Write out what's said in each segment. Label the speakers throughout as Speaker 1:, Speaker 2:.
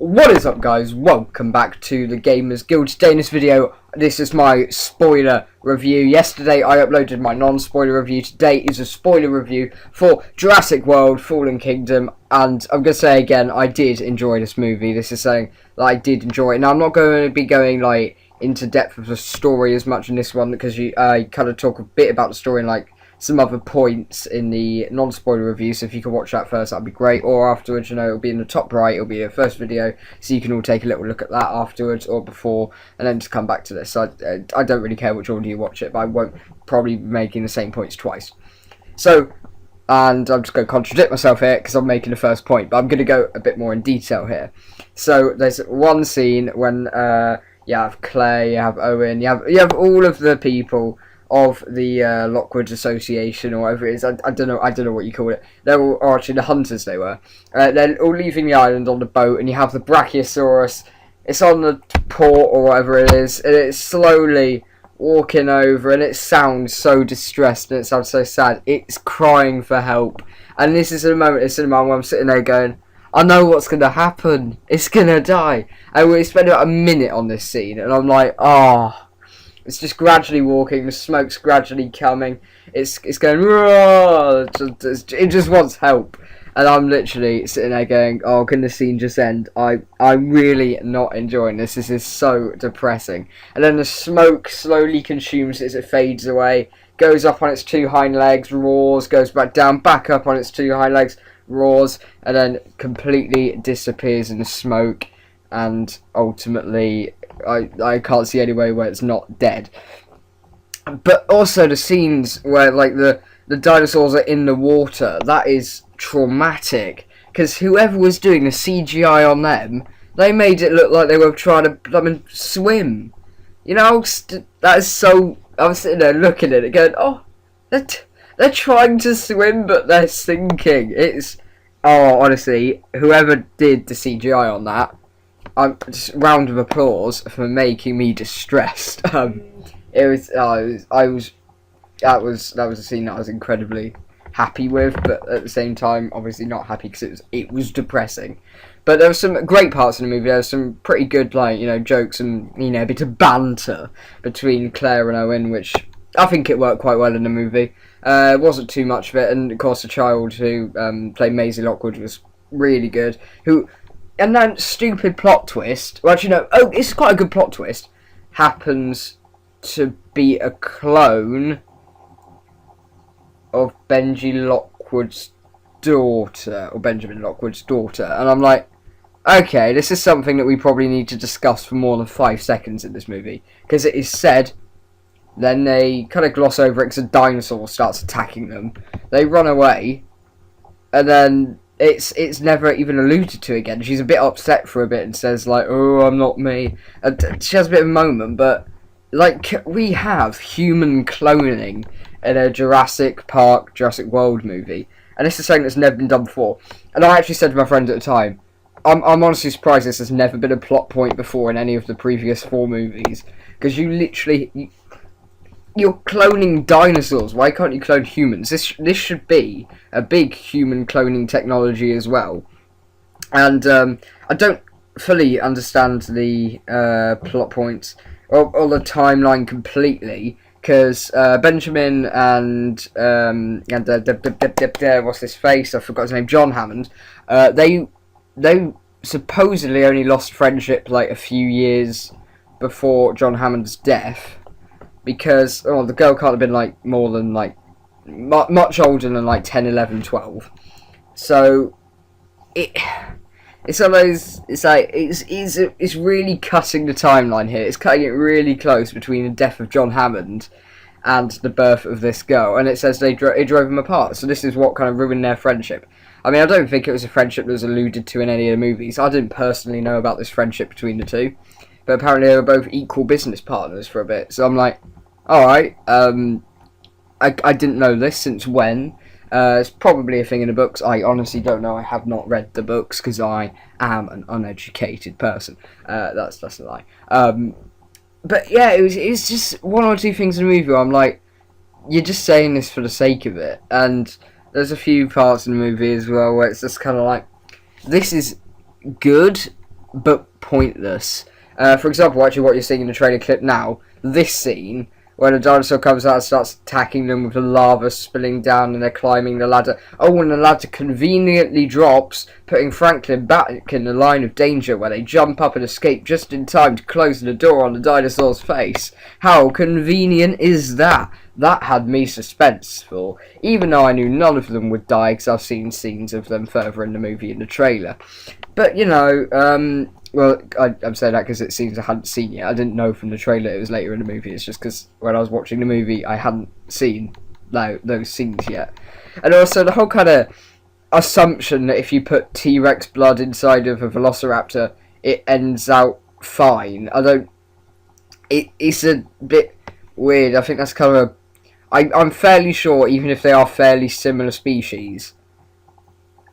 Speaker 1: What is up, guys? Welcome back to the Gamers Guild. Today in this video, this is my spoiler review. Yesterday I uploaded my non-spoiler review. Today is a spoiler review for Jurassic World Fallen Kingdom, and I'm going to say again, I did enjoy this movie. This is saying that I did enjoy it. Now I'm not going to be going into depth of the story as much in this one, because I kind of talk a bit about the story and some other points in the non-spoiler review, so if you can watch that first, that'd be great, or afterwards, it'll be in the top right, it'll be the first video, so you can all take a little look at that afterwards, or before, and then just come back to this. So I don't really care which order you watch it, but I won't probably be making the same points twice. So, and I'm just going to contradict myself here, because I'm making the first point, but I'm going to go a bit more in detail here. So, there's one scene when, you have Claire, you have Owen, you have all of the people of the Lockwood Association, or whatever it is. I don't know what you call it. They're all, actually the hunters they were. They're all leaving the island on the boat, and you have the Brachiosaurus. It's on the port or whatever it is, and it's slowly walking over, and it sounds so distressed and it sounds so sad. It's crying for help, and this is a moment in cinema where I'm sitting there going, I know what's going to happen. It's going to die. And we spend about a minute on this scene, and I'm like, oh. It's just gradually walking, the smoke's gradually coming, it's going, it just wants help. And I'm literally sitting there going, oh, can the scene just end? I'm really not enjoying this. This is so depressing. And then the smoke slowly consumes as it fades away, goes up on its two hind legs, roars, goes back down, back up on its two hind legs, roars, and then completely disappears in the smoke. And ultimately, I can't see any way where it's not dead. But also the scenes where the dinosaurs are in the water, that is traumatic, because whoever was doing the CGI on them, they made it look like they were trying to swim. That is so. I was sitting there looking at it going, oh, they're trying to swim but they're sinking. Honestly, whoever did the CGI on that, just round of applause for making me distressed. That was a scene that I was incredibly happy with, but at the same time, obviously not happy because it was depressing. But there were some great parts in the movie. There was some pretty good jokes and a bit of banter between Claire and Owen, which I think it worked quite well in the movie. It wasn't too much of it, and of course the child who played Maisie Lockwood was really good. And that stupid plot twist, it's quite a good plot twist, happens to be a clone of Benji Lockwood's daughter, or Benjamin Lockwood's daughter. And I'm like, okay, this is something that we probably need to discuss for more than 5 seconds in this movie. Because it is said, then they kind of gloss over it because a dinosaur starts attacking them. They run away, and then it's never even alluded to again. She's a bit upset for a bit and says oh, I'm not me. She has a bit of a moment, but we have human cloning in a Jurassic World movie, and this is something that's never been done before. And I actually said to my friend at the time, I'm honestly surprised this has never been a plot point before in any of the previous 4 movies, because you're cloning dinosaurs. Why can't you clone humans? This should be a big human cloning technology as well. And I don't fully understand the plot points or the timeline completely, because Benjamin and what's his face? I forgot his name. John Hammond. They supposedly only lost friendship a few years before John Hammond's death. Because the girl can't have been more than much older than 10, 11, 12. So it's one of those. It's really cutting the timeline here. It's cutting it really close between the death of John Hammond and the birth of this girl. And it says it drove them apart. So this is what kind of ruined their friendship. I mean, I don't think it was a friendship that was alluded to in any of the movies. I didn't personally know about this friendship between the two, but apparently they were both equal business partners for a bit. So I'm like, alright, I didn't know this. Since when? It's probably a thing in the books. I honestly don't know. I have not read the books because I am an uneducated person. That's a lie. But yeah, it was just one or two things in the movie where I'm like, you're just saying this for the sake of it. And there's a few parts in the movie as well where it's just kind of like, this is good, but pointless. For example, actually what you're seeing in the trailer clip now, this scene, when a dinosaur comes out and starts attacking them with the lava spilling down and they're climbing the ladder. Oh, and the ladder conveniently drops, putting Franklin back in the line of danger where they jump up and escape just in time to close the door on the dinosaur's face. How convenient is that? That had me suspenseful, even though I knew none of them would die because I've seen scenes of them further in the movie in the trailer. But, you know, well, I'm saying that because it seems I hadn't seen it. I didn't know from the trailer it was later in the movie. It's just because when I was watching the movie, I hadn't seen those scenes yet. And also the whole kind of assumption that if you put T-Rex blood inside of a Velociraptor, it ends out fine. It's a bit weird. I think that's kind of I'm fairly sure, even if they are fairly similar species,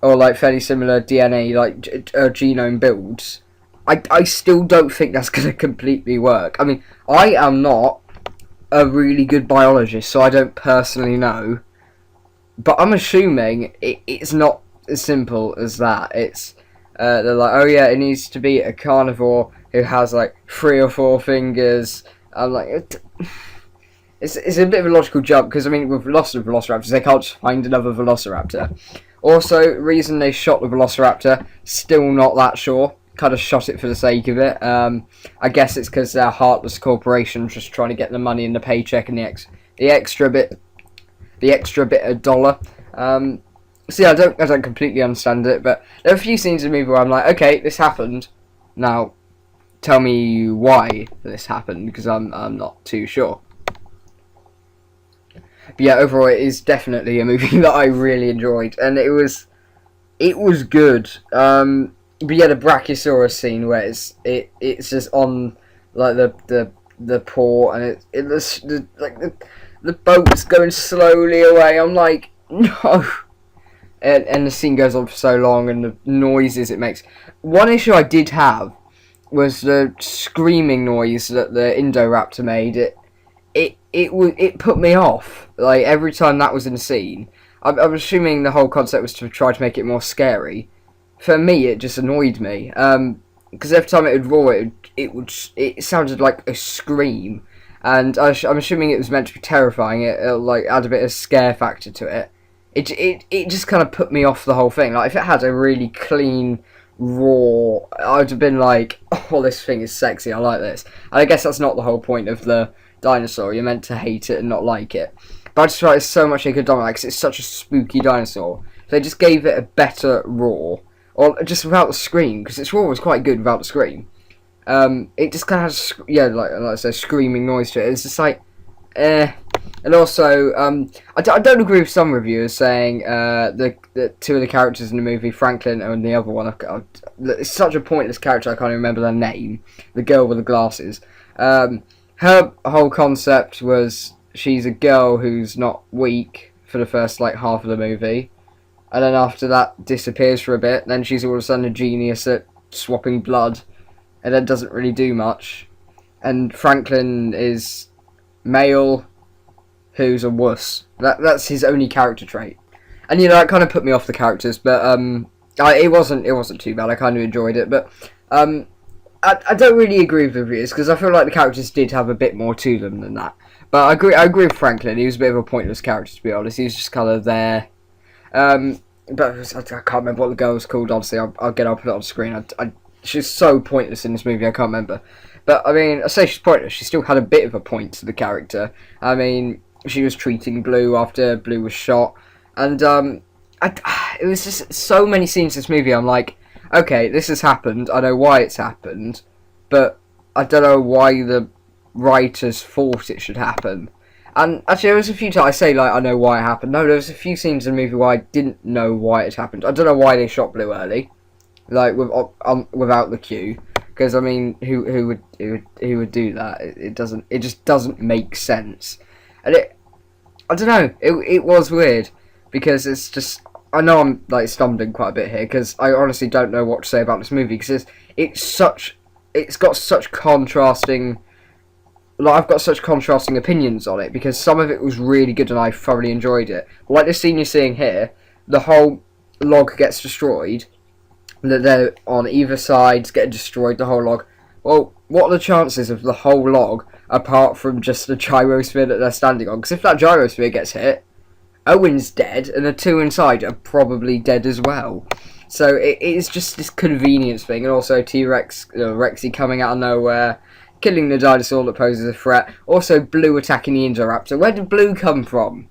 Speaker 1: or like fairly similar DNA, like genome builds, I still don't think that's going to completely work. I mean, I am not a really good biologist, so I don't personally know. But I'm assuming it's not as simple as that. It's they're like, oh yeah, it needs to be a carnivore who has like 3 or 4 fingers. I'm like, it's a bit of a logical jump because I mean, with lots of velociraptors, they can't find another velociraptor. Also, reason they shot the velociraptor, still not that sure. Kind of shot it for the sake of it. I guess it's because they're a heartless corporation just trying to get the money in the paycheck and the extra bit of dollar. So yeah, I don't completely understand it, but there are a few scenes in the movie where I'm like, okay, this happened. Now, tell me why this happened, because I'm not too sure. But yeah, overall, it is definitely a movie that I really enjoyed, and it was good. But yeah, the Brachiosaurus scene where it's just on like the port and the boat's going slowly away. I'm like, no, and the scene goes on for so long and the noises it makes. One issue I did have was the screaming noise that the Indoraptor made. It put me off. Like every time that was in the scene, I'm assuming the whole concept was to try to make it more scary. For me, it just annoyed me, because every time it would roar, it sounded like a scream, and I'm assuming it was meant to be terrifying. It like add a bit of scare factor to it. It just kind of put me off the whole thing. Like if it had a really clean roar, I'd have been like, oh, this thing is sexy. I like this. And I guess that's not the whole point of the dinosaur. You're meant to hate it and not like it. But I just feel like there's so much they could have done with it, because it's such a spooky dinosaur. If they just gave it a better roar. Or just without the scream, because its roar was quite good without the scream. It just kind of has, yeah, like I said, screaming noise to it. It's just like, eh. And also, I don't agree with some reviewers saying the 2 of the characters in the movie, Franklin and the other one, it's such a pointless character, I can't even remember their name. The girl with the glasses. Her whole concept was she's a girl who's not weak for the first like half of the movie. And then after that disappears for a bit. Then she's all of a sudden a genius at swapping blood. And then doesn't really do much. And Franklin is male who's a wuss. That's his only character trait. And you know, that kind of put me off the characters. But it wasn't too bad. I kind of enjoyed it. But I don't really agree with the reviews, because I feel like the characters did have a bit more to them than that. But I agree with Franklin. He was a bit of a pointless character, to be honest. He was just kind of there. But I can't remember what the girl was called, honestly. I'll put it on the screen. She's so pointless in this movie, I can't remember. But, I mean, I say she's pointless, she still had a bit of a point to the character. I mean, she was treating Blue after Blue was shot. And, it was just so many scenes in this movie, I'm like, okay, this has happened, I know why it's happened, but I don't know why the writers thought it should happen. And actually, there was a few times I say like I know why it happened. No, there was a few scenes in the movie where I didn't know why it happened. I don't know why they shot Blue early, like without the cue. Because I mean, who would do that? It just doesn't make sense. And I don't know. It was weird, because it's just, I know I'm like stumbling quite a bit here, because I honestly don't know what to say about this movie, because it's got such contrasting. Like, I've got such contrasting opinions on it, because some of it was really good and I thoroughly enjoyed it. Like the scene you're seeing here, the whole log gets destroyed, that they're on either side, getting destroyed, the whole log. Well, what are the chances of the whole log, apart from just the gyrosphere that they're standing on? Because if that gyrosphere gets hit, Owen's dead, and the two inside are probably dead as well. So it is just this convenience thing, and also T-Rex, Rexy coming out of nowhere, killing the dinosaur that poses a threat. Also, Blue attacking the Indoraptor. Where did Blue come from?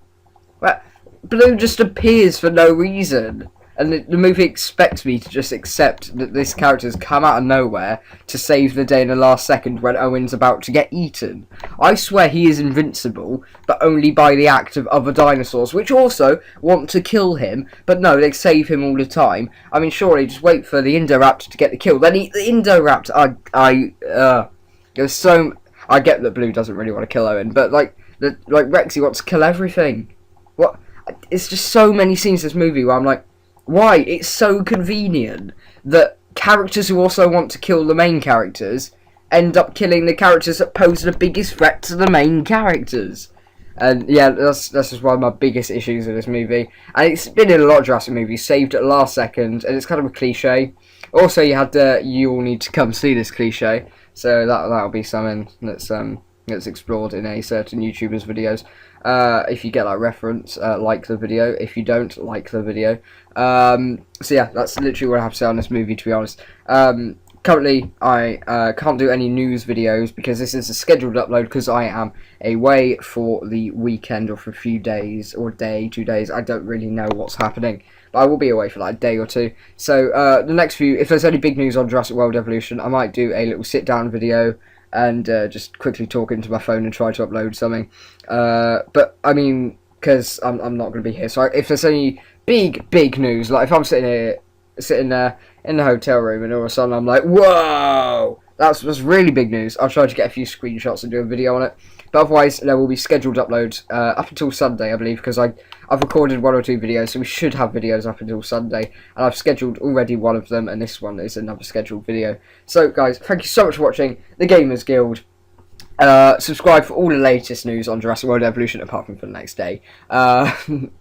Speaker 1: Well, Blue just appears for no reason. And the movie expects me to just accept that this character has come out of nowhere to save the day in the last second when Owen's about to get eaten. I swear he is invincible, but only by the act of other dinosaurs, which also want to kill him, but no, they save him all the time. I mean, surely just wait for the Indoraptor to get the kill. Then the Indoraptor, there's so... I get that Blue doesn't really want to kill Owen, but like Rexy wants to kill everything. What? It's just so many scenes in this movie where I'm like, why? It's so convenient that characters who also want to kill the main characters end up killing the characters that pose the biggest threat to the main characters. And yeah, that's just one of my biggest issues with this movie. And it's been in a lot of Jurassic movies, saved at the last second, and it's kind of a cliche. Also, you had the "you all need to come see this" cliche, so that'll be something that's explored in a certain YouTuber's videos. If you get that reference, like the video. If you don't, like the video. So yeah, that's literally what I have to say on this movie, to be honest. Currently, I can't do any news videos because this is a scheduled upload because I am away for the weekend or for a few days, or a day, 2 days. I don't really know what's happening, but I will be away for like a day or two. So the next few, if there's any big news on Jurassic World Evolution, I might do a little sit-down video and just quickly talk into my phone and try to upload something. But I mean, because I'm not going to be here, so if there's any big news, like if I'm sitting there in the hotel room and all of a sudden I'm like, whoa, that's really big news, I'll try to get a few screenshots and do a video on it. But otherwise, there will be scheduled uploads up until Sunday, I believe, because I've recorded 1 or 2 videos, so we should have videos up until Sunday. And I've scheduled already one of them, and this one is another scheduled video. So, guys, thank you so much for watching The Gamers Guild. Subscribe for all the latest news on Jurassic World Evolution, apart from for the next day. By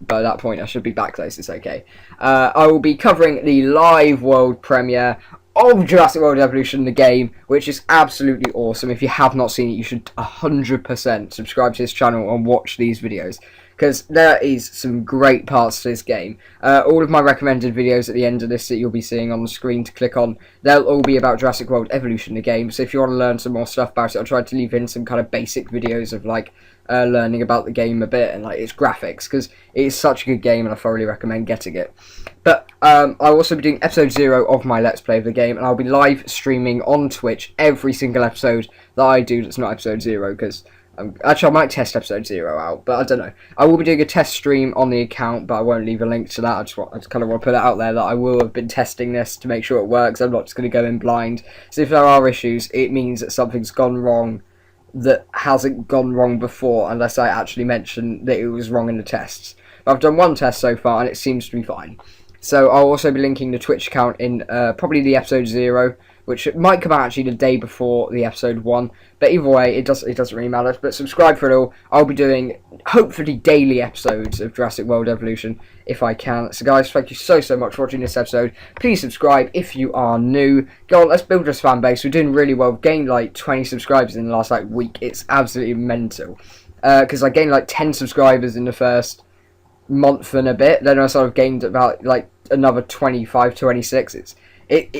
Speaker 1: that point, I should be back, though, so it's okay. I will be covering the live world premiere of Jurassic World Evolution, the game, which is absolutely awesome. If you have not seen it, you should 100% subscribe to this channel and watch these videos, because there is some great parts to this game. All of my recommended videos at the end of this that you'll be seeing on the screen to click on, they'll all be about Jurassic World Evolution, the game. So if you want to learn some more stuff about it, I'll try to leave in some kind of basic videos of like learning about the game a bit and like its graphics, because it is such a good game and I thoroughly recommend getting it. But I'll also be doing episode 0 of my Let's Play of the game, and I'll be live streaming on Twitch every single episode that I do that's not episode 0, because actually I might test episode 0 out, but I don't know. I will be doing a test stream on the account, but I won't leave a link to that. I just kind of want to put it out there that I will have been testing this to make sure it works. I'm not just going to go in blind. So if there are issues, it means that something's gone wrong that hasn't gone wrong before, unless I actually mention that it was wrong in the tests. But I've done 1 test so far, and it seems to be fine. So I'll also be linking the Twitch account in probably the episode 0, which might come out actually the day before the episode 1. But either way, it doesn't really matter. But subscribe for it all. I'll be doing, hopefully, daily episodes of Jurassic World Evolution, if I can. So guys, thank you so much for watching this episode. Please subscribe if you are new. Go on, let's build this fan base. We're doing really well. We've gained like 20 subscribers in the last like week. It's absolutely mental. Because I gained like 10 subscribers in the first month and a bit. Then I sort of gained about like another 25, 26.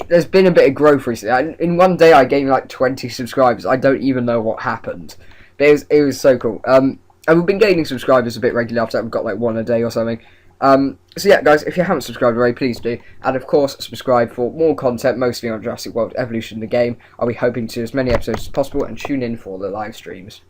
Speaker 1: There's been a bit of growth recently. In one day I gained like 20 subscribers. I don't even know what happened, but it was so cool. And we've been gaining subscribers a bit regularly after that. We've got like 1 a day or something. So yeah, guys, if you haven't subscribed already, please do. And of course, subscribe for more content, mostly on Jurassic World Evolution, the game. I'll be hoping to do as many episodes as possible, and tune in for the live streams.